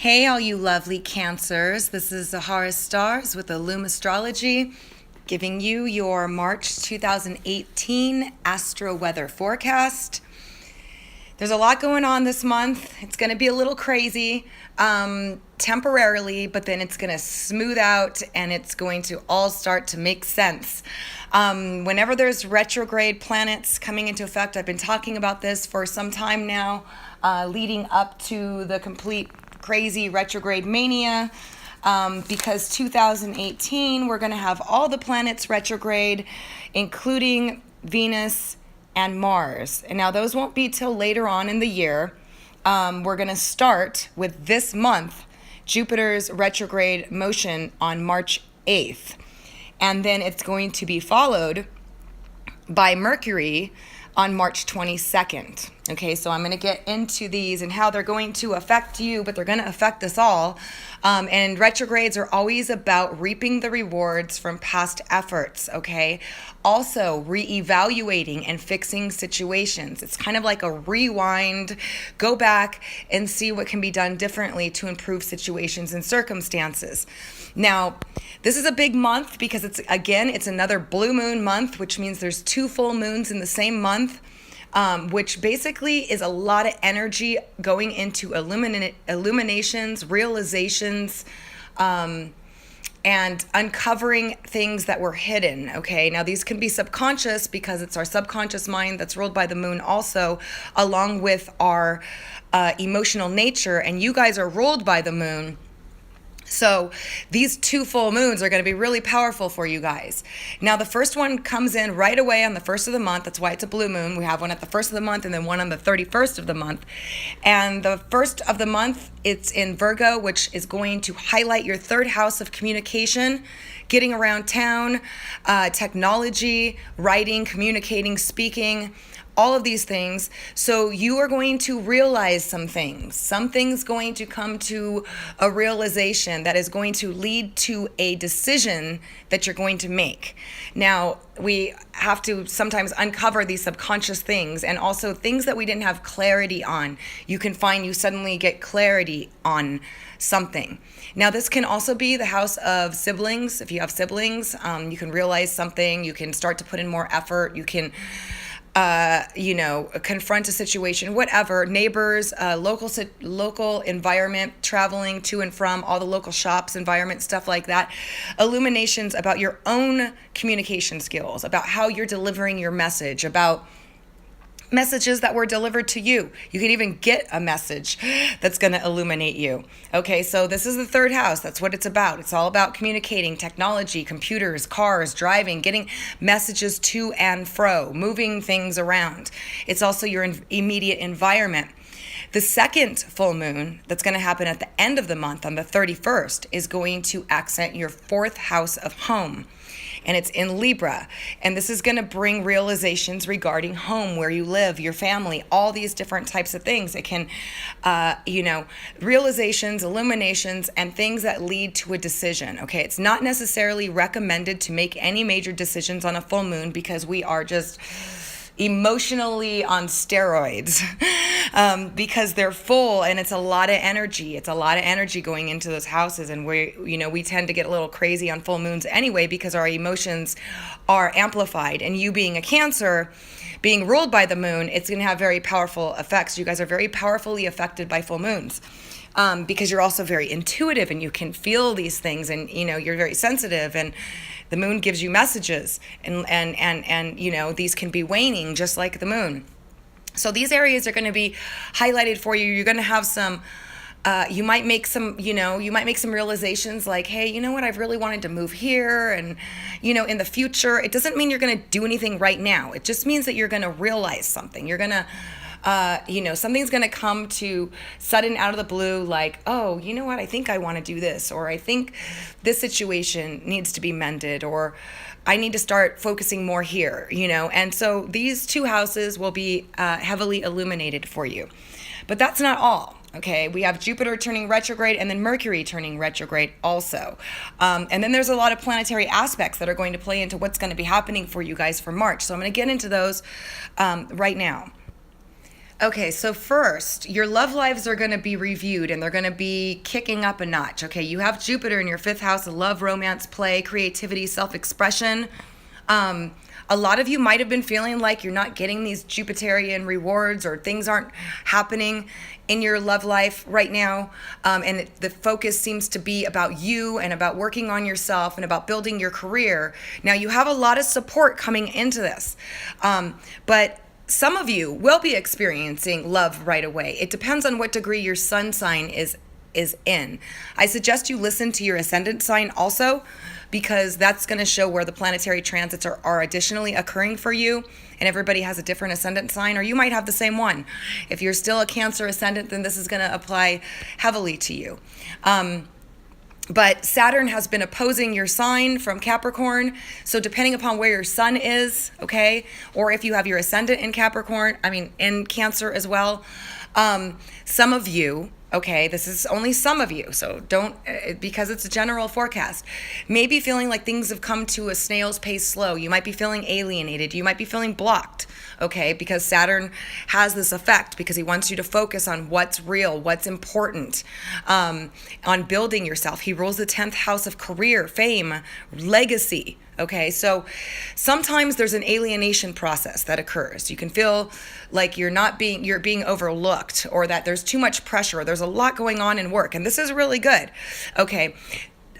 Hey, all you lovely Cancers. This is Zahara Stars with Illum Astrology, giving you your March 2018 astro weather forecast. There's a lot going on this month. It's going to be a little crazy temporarily, but then it's going to smooth out and it's going to all start to make sense. Whenever there's retrograde planets coming into effect, I've been talking about this for some time now, leading up to the complete crazy retrograde mania, because 2018 we're going to have all the planets retrograde, including Venus and Mars. And now those won't be till later on in the year. We're going to start with this month, Jupiter's retrograde motion on March 8th. And then it's going to be followed by Mercury on March 22nd. Okay, so I'm going to get into these and how they're going to affect you, but they're going to affect us all. And retrogrades are always about reaping the rewards from past efforts, okay? Also, reevaluating and fixing situations. It's kind of like a rewind, go back and see what can be done differently to improve situations and circumstances. Now, this is a big month because it's another blue moon month, which means there's 2 full moons in the same month. Which basically is a lot of energy going into illuminations, realizations, and uncovering things that were hidden, okay? Now, these can be subconscious because it's our subconscious mind that's ruled by the moon also, along with our emotional nature, and you guys are ruled by the moon. So these 2 full moons are going to be really powerful for you guys. Now, the first one comes in right away on the 1st of the month. That's why it's a blue moon. We have one at the 1st of the month and then one on the 31st of the month. And the 1st of the month, it's in Virgo, which is going to highlight your 3rd house of communication, getting around town, technology, writing, communicating, speaking, all of these things. So you are going to realize some things. Something's going to come to a realization that is going to lead to a decision that you're going to make. Now, we have to sometimes uncover these subconscious things and also things that we didn't have clarity on. You can find you suddenly get clarity on something. Now, this can also be the house of siblings. If you have siblings, you can realize something. You can start to put in more effort. You can confront a situation, whatever, neighbors, local environment, traveling to and from, all the local shops, environment, stuff like that. Illuminations about your own communication skills, about how you're delivering your message, about messages that were delivered to you. You can even get a message that's going to illuminate you. Okay, so this is the 3rd house. That's what it's about. It's all about communicating, technology, computers, cars, driving, getting messages to and fro, moving things around. It's also your immediate environment. The 2nd full moon that's going to happen at the end of the month on the 31st is going to accent your 4th house of home. And it's in Libra. And this is going to bring realizations regarding home, where you live, your family, all these different types of things. It can, realizations, illuminations, and things that lead to a decision. Okay, it's not necessarily recommended to make any major decisions on a full moon because we are just emotionally on steroids because they're full and it's a lot of energy. It's a lot of energy going into those houses, and we tend to get a little crazy on full moons anyway because our emotions are amplified. And you being a Cancer, being ruled by the moon, it's going to have very powerful effects. You guys are very powerfully affected by full moons. Because you're also very intuitive and you can feel these things, and you're very sensitive, and the moon gives you messages, and these can be waning just like the moon. So these areas are going to be highlighted for you. You're going to have some you might make some realizations like, hey, you know what, I've really wanted to move here, and in the future. It doesn't mean you're going to do anything right now. It just means that you're going to realize something. You're going to something's going to come to sudden out of the blue, like, oh, you know what, I think I want to do this, or I think this situation needs to be mended, or I need to start focusing more here, and so these 2 houses will be heavily illuminated for you. But that's not all. Okay, we have Jupiter turning retrograde and then Mercury turning retrograde also. And then there's a lot of planetary aspects that are going to play into what's going to be happening for you guys for March. So I'm going to get into those right now. Okay, so first, your love lives are going to be reviewed and they're going to be kicking up a notch. Okay, you have Jupiter in your fifth house of love, romance, play, creativity, self-expression. A lot of you might have been feeling like you're not getting these Jupiterian rewards or things aren't happening in your love life right now. And the focus seems to be about you and about working on yourself and about building your career. Now, you have a lot of support coming into this. But some of you will be experiencing love right away. It depends on what degree your sun sign is in. I suggest you listen to your ascendant sign also, because that's going to show where the planetary transits are additionally occurring for you. And everybody has a different ascendant sign, or you might have the same one. If you're still a Cancer ascendant, then this is going to apply heavily to you. But Saturn has been opposing your sign from Capricorn. So depending upon where your sun is, okay, or if you have your ascendant in in Cancer as well, some of you, okay, this is only some of you, so don't, because it's a general forecast, maybe feeling like things have come to a snail's pace slow. You might be feeling alienated. You might be feeling blocked, okay, because Saturn has this effect because he wants you to focus on what's real, what's important, on building yourself. He rules the 10th house of career, fame, legacy. Okay, so sometimes there's an alienation process that occurs. You can feel like you're being overlooked, or that there's too much pressure, or there's a lot going on in work, and this is really good. Okay,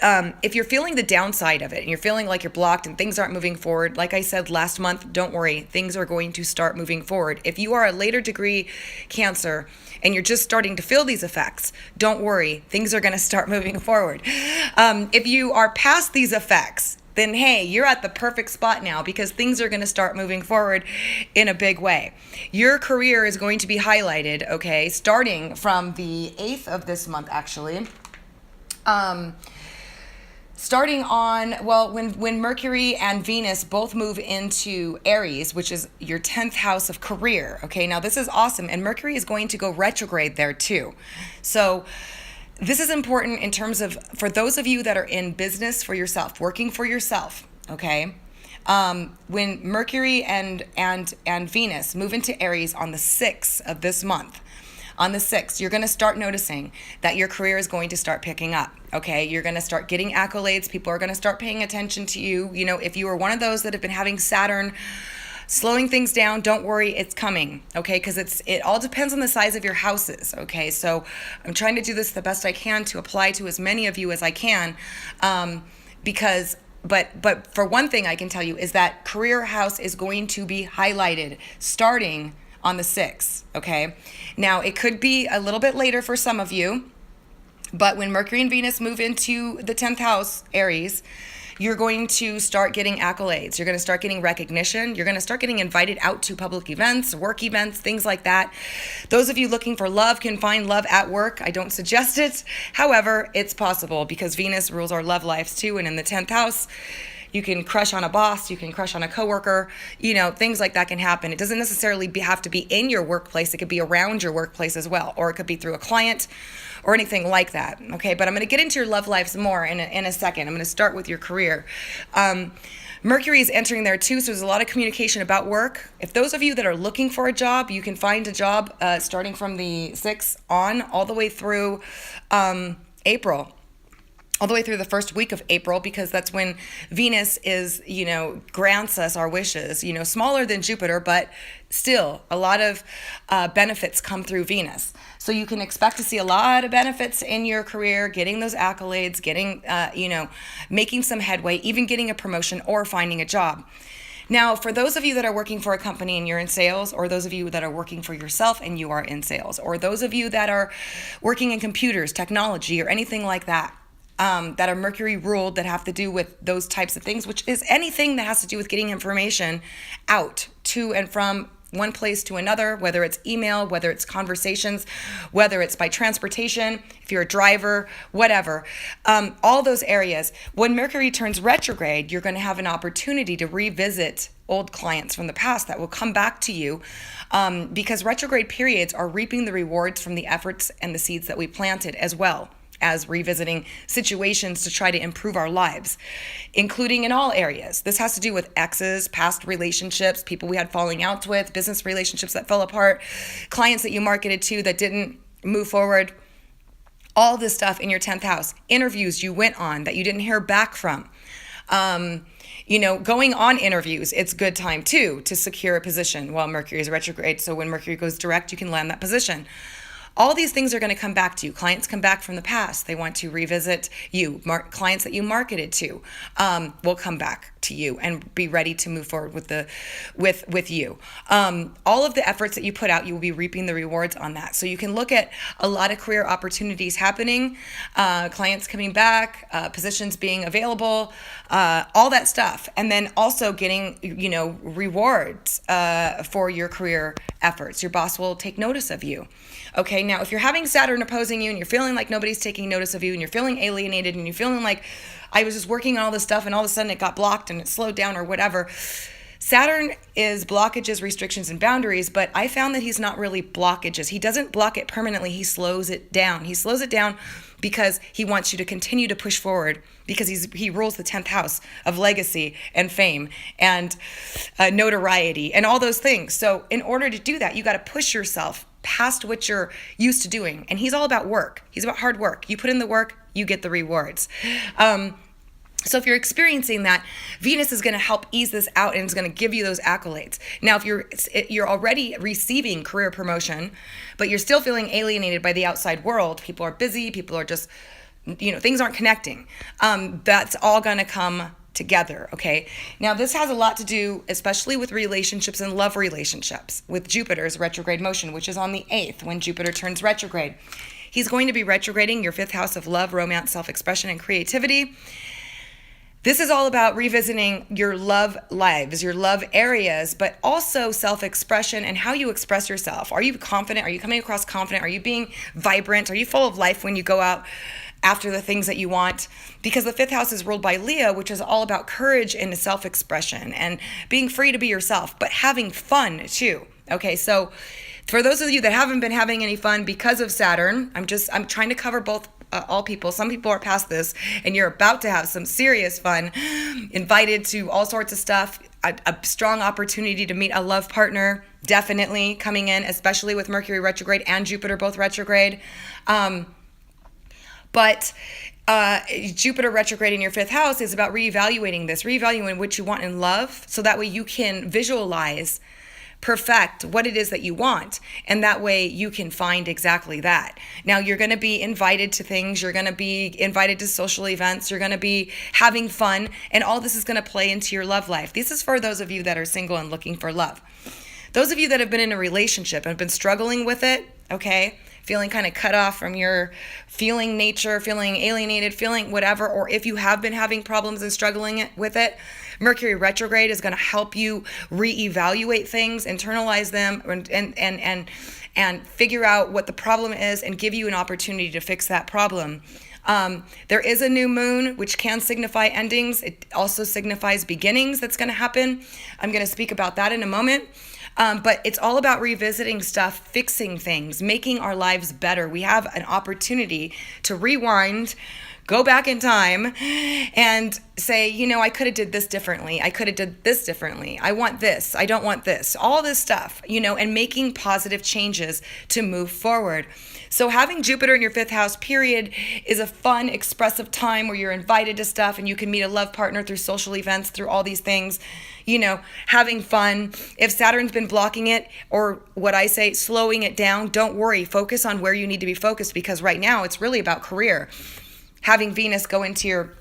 if you're feeling the downside of it and you're feeling like you're blocked and things aren't moving forward, like I said last month, don't worry, things are going to start moving forward. If you are a later degree Cancer and you're just starting to feel these effects, don't worry, things are going to start moving forward. If you are past these effects, then hey, you're at the perfect spot now, because things are going to start moving forward in a big way. Your career is going to be highlighted, okay, starting from the 8th of this month, actually. Starting on, when Mercury and Venus both move into Aries, which is your 10th house of career, okay, now this is awesome, and Mercury is going to go retrograde there too. So this is important in terms of, for those of you that are in business for yourself, working for yourself, okay? When Mercury and Venus move into Aries on the 6th of this month, on the 6th, you're going to start noticing that your career is going to start picking up, okay? You're going to start getting accolades. People are going to start paying attention to you. You know, if you are one of those that have been having Saturn slowing things down, don't worry, it's coming, okay? Because it all depends on the size of your houses, okay? So I'm trying to do this the best I can to apply to as many of you as I can, but for one thing I can tell you is that career house is going to be highlighted starting on the 6th, okay? Now, it could be a little bit later for some of you, but when Mercury and Venus move into the 10th house, Aries, you're going to start getting accolades. You're going to start getting recognition. You're going to start getting invited out to public events, work events, things like that. Those of you looking for love can find love at work. I don't suggest it. However, it's possible because Venus rules our love lives too. And in the 10th house, you can crush on a boss, you can crush on a coworker, you know, things like that can happen. It doesn't necessarily have to be in your workplace. It could be around your workplace as well, or it could be through a client or anything like that, okay? But I'm going to get into your love lives more in a second. I'm going to start with your career. Mercury is entering there too, so there's a lot of communication about work. If those of you that are looking for a job, you can find a job starting from the 6th on all the way through April. All the way through the first week of April, because that's when Venus is, you know, grants us our wishes, you know, smaller than Jupiter, but still a lot of benefits come through Venus. So you can expect to see a lot of benefits in your career, getting those accolades, getting, making some headway, even getting a promotion or finding a job. Now, for those of you that are working for a company and you're in sales, or those of you that are working for yourself and you are in sales, or those of you that are working in computers, technology, or anything like that, that are Mercury ruled, that have to do with those types of things, which is anything that has to do with getting information out to and from one place to another, whether it's email, whether it's conversations, whether it's by transportation, if you're a driver, whatever, all those areas. When Mercury turns retrograde, you're going to have an opportunity to revisit old clients from the past that will come back to you, because retrograde periods are reaping the rewards from the efforts and the seeds that we planted as well. as revisiting situations to try to improve our lives, including in all areas. This has to do with exes, past relationships, people we had falling outs with, business relationships that fell apart, clients that you marketed to that didn't move forward. All this stuff in your 10th house, interviews you went on that you didn't hear back from. Going on interviews, it's good time too to secure a position while Mercury is retrograde. So when Mercury goes direct, you can land that position. All these things are going to come back to you. Clients come back from the past. They want to revisit you. Clients that you marketed to will come back to you and be ready to move forward with you. All of the efforts that you put out, you will be reaping the rewards on that. So you can look at a lot of career opportunities happening, clients coming back, positions being available, all that stuff. And then also getting, rewards for your career efforts. Your boss will take notice of you. Okay, now if you're having Saturn opposing you and you're feeling like nobody's taking notice of you and you're feeling alienated and you're feeling like I was just working on all this stuff and all of a sudden it got blocked and it slowed down or whatever, Saturn is blockages, restrictions, and boundaries, but I found that he's not really blockages. He doesn't block it permanently. He slows it down. He slows it down because he wants you to continue to push forward because he rules the 10th house of legacy and fame and notoriety and all those things. So in order to do that, you got to push yourself past what you're used to doing. And he's all about work. He's about hard work. You put in the work, you get the rewards. So if you're experiencing that, Venus is going to help ease this out and is going to give you those accolades. Now, if you're already receiving career promotion, but you're still feeling alienated by the outside world, people are busy, people are just, things aren't connecting. That's all going to come together, okay? Now, this has a lot to do, especially with relationships and love relationships, with Jupiter's retrograde motion, which is on the 8th when Jupiter turns retrograde. He's going to be retrograding your 5th house of love, romance, self-expression, and creativity. This is all about revisiting your love lives, your love areas, but also self-expression and how you express yourself. Are you confident? Are you coming across confident? Are you being vibrant? Are you full of life when you go out after the things that you want? Because the 5th house is ruled by Leo, which is all about courage and self-expression and being free to be yourself, but having fun too. Okay, so for those of you that haven't been having any fun because of Saturn, I'm trying to cover both all people. Some people are past this and you're about to have some serious fun, invited to all sorts of stuff, a strong opportunity to meet a love partner, definitely coming in, especially with Mercury retrograde and Jupiter both retrograde. But Jupiter retrograde in your 5th house is about reevaluating what you want in love, so that way you can visualize, perfect what it is that you want, and that way you can find exactly that. Now, you're going to be invited to things, you're going to be invited to social events, you're going to be having fun, and all this is going to play into your love life. This is for those of you that are single and looking for love. Those of you that have been in a relationship and have been struggling with it, okay, feeling kind of cut off from your feeling nature, feeling alienated, feeling whatever, or if you have been having problems and struggling with it, Mercury retrograde is going to help you reevaluate things, internalize them, and figure out what the problem is and give you an opportunity to fix that problem. There is a new moon, which can signify endings. It also signifies beginnings that's going to happen. I'm going to speak about that in a moment. But it's all about revisiting stuff, fixing things, making our lives better. We have an opportunity to rewind, go back in time and say, I could have did this differently. I could have did this differently. I want this. I don't want this. All this stuff, and making positive changes to move forward. So having Jupiter in your 5th house, period, is a fun, expressive time where you're invited to stuff and you can meet a love partner through social events, through all these things, having fun. If Saturn's been blocking it, or what I say, slowing it down, don't worry. Focus on where you need to be focused, because right now it's really about career. Having Venus go into your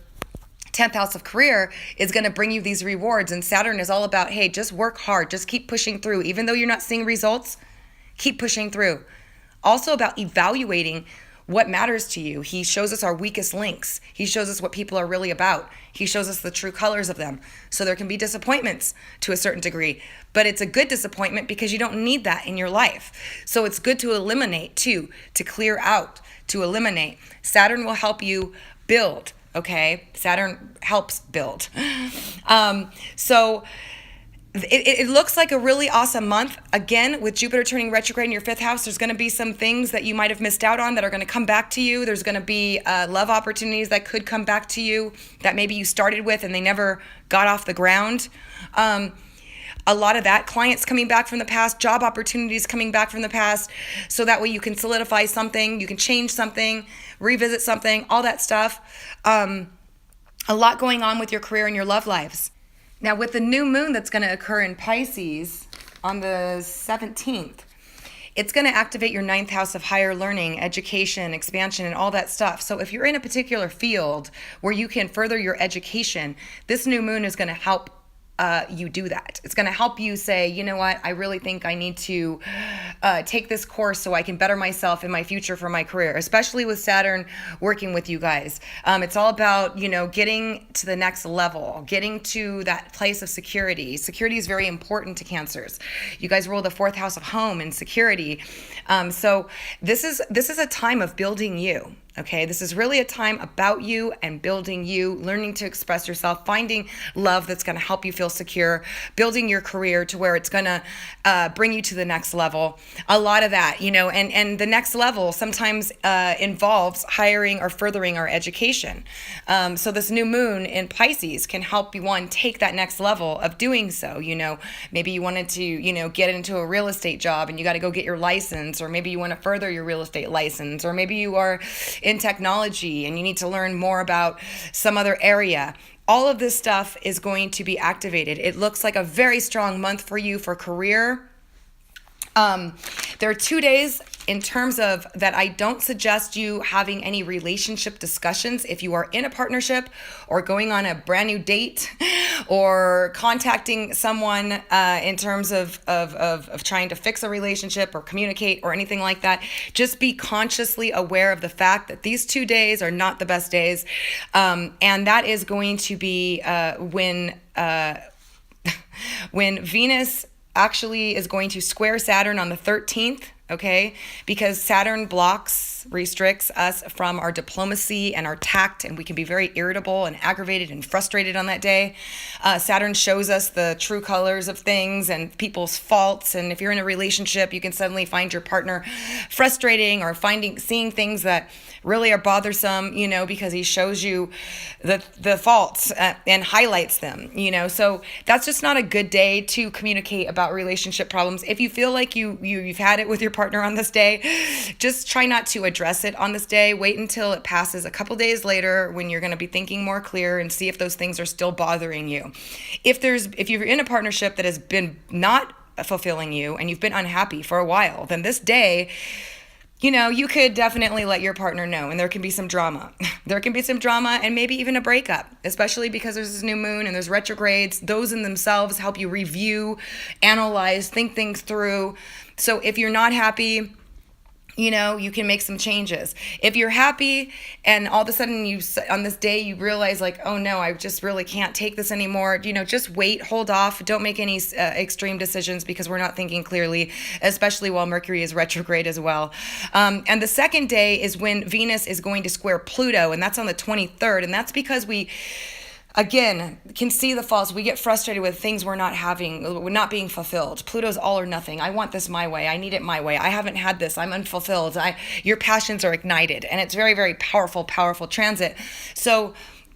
10th house of career is going to bring you these rewards. And Saturn is all about, hey, just work hard. Just keep pushing through. Even though you're not seeing results, keep pushing through. Also about evaluating what matters to you. He shows us our weakest links. He shows us what people are really about. He shows us the true colors of them. So there can be disappointments to a certain degree, but it's a good disappointment because you don't need that in your life. So it's good to eliminate too, to clear out, to eliminate. Saturn will help you build, okay? Saturn helps build. So it looks like a really awesome month. Again, with Jupiter turning retrograde in your fifth house, there's going to be some things that you might have missed out on that are going to come back to you. There's going to be love opportunities that could come back to you that maybe you started with and they never got off the ground. A lot of that, clients coming back from the past, job opportunities coming back from the past, so that way you can solidify something, you can change something, revisit something, all that stuff. A lot going on with your career and your love lives. Now, with the new moon that's going to occur in Pisces on the 17th, it's going to activate your ninth house of higher learning, education, expansion, and all that stuff. So if you're in a particular field where you can further your education, this new moon is going to help you do that. It's going to help you say, you know what, I really think I need to take this course so I can better myself in my future for my career, especially with Saturn working with you guys. It's all about, getting to the next level, getting to that place of security. Security is very important to Cancers. You guys rule the fourth house of home and security. So this is a time of building you. Okay, this is really a time about you and building you, learning to express yourself, finding love that's going to help you feel secure, building your career to where it's going to bring you to the next level. A lot of that, and the next level sometimes involves hiring or furthering our education. So this new moon in Pisces can help you, one, take that next level of doing so. Maybe you wanted to, get into a real estate job and you got to go get your license, or maybe you want to further your real estate license, or maybe you are in technology and you need to learn more about some other area. All of this stuff is going to be activated. It looks like a very strong month for you for career. There are 2 days in terms of that I don't suggest you having any relationship discussions if you are in a partnership or going on a brand new date or contacting someone in terms of trying to fix a relationship or communicate or anything like that. Just be consciously aware of the fact that these 2 days are not the best days. And that is going to be when Venus actually is going to square Saturn on the 13th, okay? Because Saturn restricts us from our diplomacy and our tact, and we can be very irritable and aggravated and frustrated on that day. Saturn shows us the true colors of things and people's faults, and if you're in a relationship, you can suddenly find your partner frustrating or seeing things that really are bothersome, because he shows you the faults and highlights them, So that's just not a good day to communicate about relationship problems. If you feel like you've had it with your partner on this day, just try not to address it on this day. Wait until it passes a couple days later when you're going to be thinking more clear and see if those things are still bothering you. If you're in a partnership that has been not fulfilling you and you've been unhappy for a while, then this day, you could definitely let your partner know, and there can be some drama. There can be some drama and maybe even a breakup, especially because there's this new moon and there's retrogrades. Those in themselves help you review, analyze, think things through. So if you're not happy, you can make some changes. If you're happy and all of a sudden on this day you realize like, oh no, I just really can't take this anymore, just wait, hold off. Don't make any extreme decisions because we're not thinking clearly, especially while Mercury is retrograde as well. And the second day is when Venus is going to square Pluto, and that's on the 23rd. And that's because we, again, can see the faults. We get frustrated with things we're not being fulfilled. Pluto's all or nothing. I want this my way. I need it my way. I haven't had this. I'm unfulfilled. Your passions are ignited. And it's very, very powerful, powerful transit. So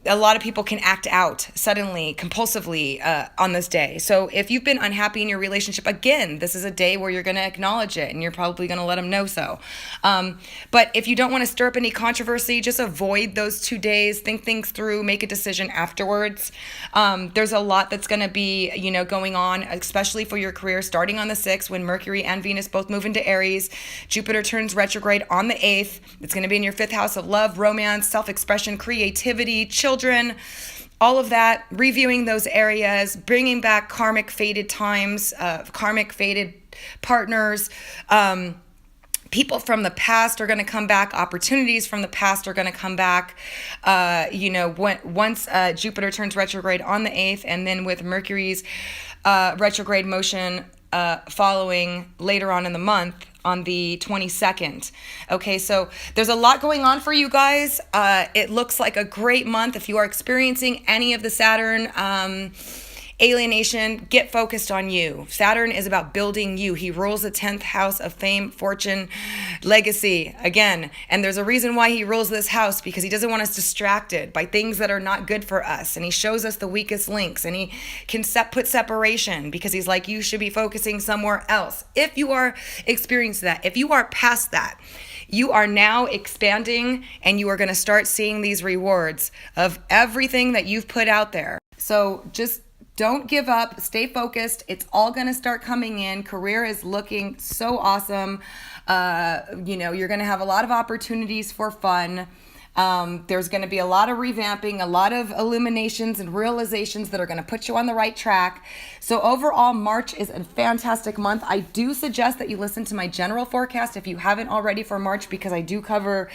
a lot of people can act out suddenly, compulsively on this day. So if you've been unhappy in your relationship, again, this is a day where you're going to acknowledge it and you're probably going to let them know so. But if you don't want to stir up any controversy, just avoid those 2 days, think things through, make a decision afterwards. There's a lot that's going to be, going on, especially for your career, starting on the 6th when Mercury and Venus both move into Aries. Jupiter turns retrograde on the 8th. It's going to be in your 5th house of love, romance, self-expression, creativity, children, all of that, reviewing those areas, bringing back karmic fated times, karmic fated partners. People from the past are going to come back. Opportunities from the past are going to come back. Once Jupiter turns retrograde on the 8th, and then with Mercury's retrograde motion following later on in the month, on the 22nd. Okay, so there's a lot going on for you guys. It looks like a great month if you are experiencing any of the Saturn alienation, get focused on you. Saturn is about building you. He rules the 10th house of fame, fortune, legacy, again. And there's a reason why he rules this house, because he doesn't want us distracted by things that are not good for us. And he shows us the weakest links, and he can put separation, because he's like, you should be focusing somewhere else. If you are experiencing that, if you are past that, you are now expanding, and you are going to start seeing these rewards of everything that you've put out there. So just don't give up. Stay focused. It's all going to start coming in. Career is looking so awesome. You're going to have a lot of opportunities for fun. There's going to be a lot of revamping, a lot of illuminations and realizations that are going to put you on the right track. So overall, March is a fantastic month. I do suggest that you listen to my general forecast if you haven't already for March, because I do cover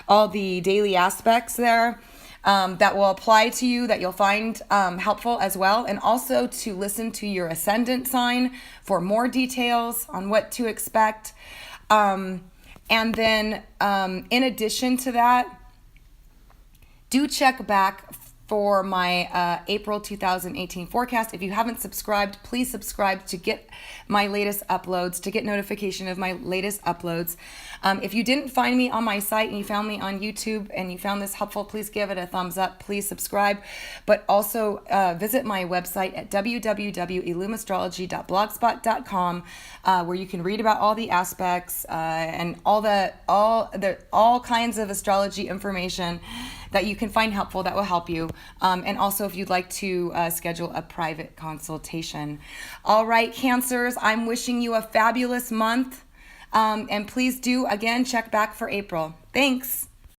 all the daily aspects there. That will apply to you, that you'll find helpful as well. And also to listen to your ascendant sign for more details on what to expect. And then in addition to that, do check back for my April 2018 forecast. If you haven't subscribed, please subscribe to get my latest uploads, to get notification of my latest uploads. If you didn't find me on my site and you found me on YouTube and you found this helpful, please give it a thumbs up. Please subscribe. But also visit my website at www.illumastrology.blogspot.com, where you can read about all the aspects and all kinds of astrology information that you can find helpful, that will help you. And also if you'd like to schedule a private consultation. All right, Cancers, I'm wishing you a fabulous month. And please do, again, check back for April. Thanks.